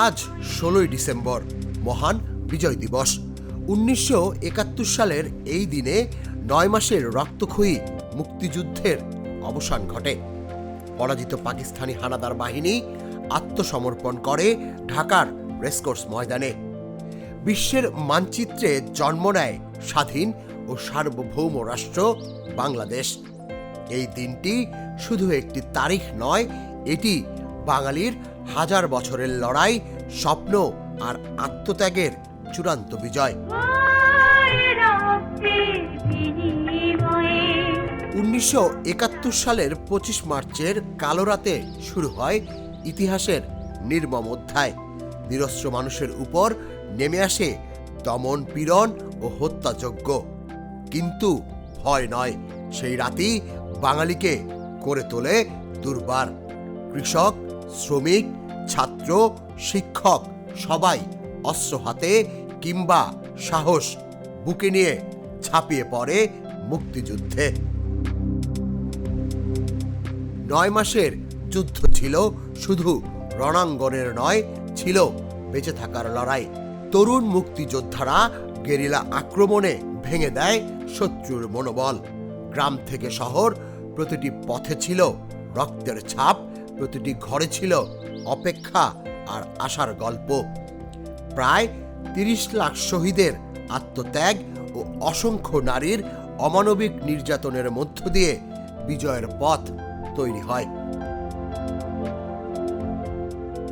আজ 16ই ডিসেম্বর, মহান বিজয় দিবস। 1971 সালের এই দিনে 9 মাসের রক্তক্ষয়ী মুক্তিযুদ্ধের অবসান ঘটে। পরাজিত পাকিস্তানি হানাদার বাহিনী আত্মসমর্পণ করে ঢাকার রেসকোর্স ময়দানে। বিশ্বের মানচিত্রে জন্ম নেয় স্বাধীন ও সার্বভৌম রাষ্ট্র বাংলাদেশ। এই দিনটি শুধু একটি তারিখ নয়, এটি বাঙালির হাজার বছরের লড়াই, স্বপ্ন আর আত্মত্যাগের চূড়ান্ত বিজয়। 1971 সালের 25 মার্চের কালো রাতে শুরু হয় ইতিহাসের নির্মম অধ্যায়। নিরস্ত্র মানুষের উপর নেমে আসে দমন, পীড়ন ও হত্যাযজ্ঞ। কিন্তু ভয় নয়, সেই রাতেই বাঙালিকে করে তোলে দুর্বার। কৃষক, শ্রমিক, ছাত্র, শিক্ষক সবাই অস্ত্র হাতে কিংবা সাহস বুকে নিয়ে ঝাঁপিয়ে পড়ে মুক্তিযুদ্ধে। 9 মাসের যুদ্ধ ছিল শুধু রণাঙ্গনের নয়, ছিল বেঁচে থাকার লড়াই। তরুণ মুক্তিযোদ্ধারা গেরিলা আক্রমণে ভেঙে দেয় শত্রুর মনোবল। গ্রাম থেকে শহর, প্রতিটি পথে ছিল রক্তের ছাপ, প্রতিটি ঘরে ছিল অপেক্ষা আর আশার গল্প। প্রায় 30 লাখ শহীদের আত্মত্যাগ ও অসংখ্য নারীর অমানবিক নির্যাতনের মধ্য দিয়ে বিজয়ের পথ তৈরি হয়।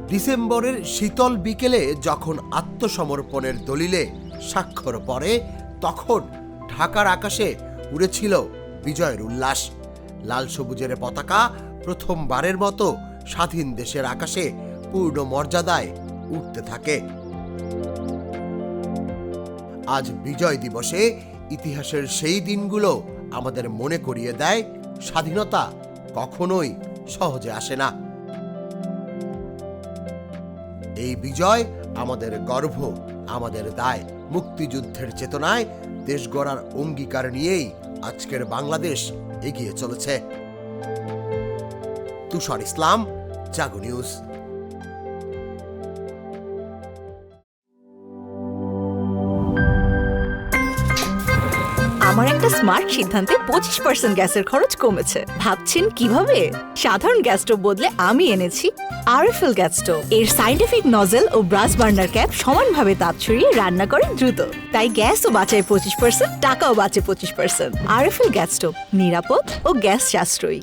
ডিসেম্বরের শীতল বিকেলে যখন আত্মসমর্পণের দলিলে স্বাক্ষর পড়ে, তখন ঢাকার আকাশে উড়েছিল বিজয়ের উল্লাস। লাল সবুজের পতাকা প্রথমবারের মতো স্বাধীন দেশের আকাশে পূর্ণ মর্যাদায় উঠতে থাকে। আজ বিজয় দিবসে ইতিহাসের সেই দিনগুলো আমাদের মনে করিয়ে দেয়, স্বাধীনতা কখনোই সহজে আসে না। এই বিজয় আমাদের গর্ব, আমাদের দায়। মুক্তিযুদ্ধের চেতনায় দেশ গড়ার অঙ্গীকার নিয়েই আজকের বাংলাদেশ এগিয়ে চলেছে। তুষার ইসলাম, জাগো নিউজ। আমার একটা স্মার্ট সিদ্ধান্তে 25% গ্যাসের খরচ কমেছে। ভাবছেন কিভাবে? সাধারণ গ্যাস স্টোভ বদলে আমি এনেছি আরএফএল গ্যাস স্টোভ। এর সাইন্টিফিক নজল ও ব্রাস বার্নার ক্যাপ সমানভাবে তাপ ছড়িয়ে রান্না করে দ্রুত। তাই গ্যাসও বাঁচায় 25%, টাকাও বাঁচে 25%। আরএফএল গ্যাস স্টোভ নিরাপদ ও গ্যাস সাশ্রয়ী।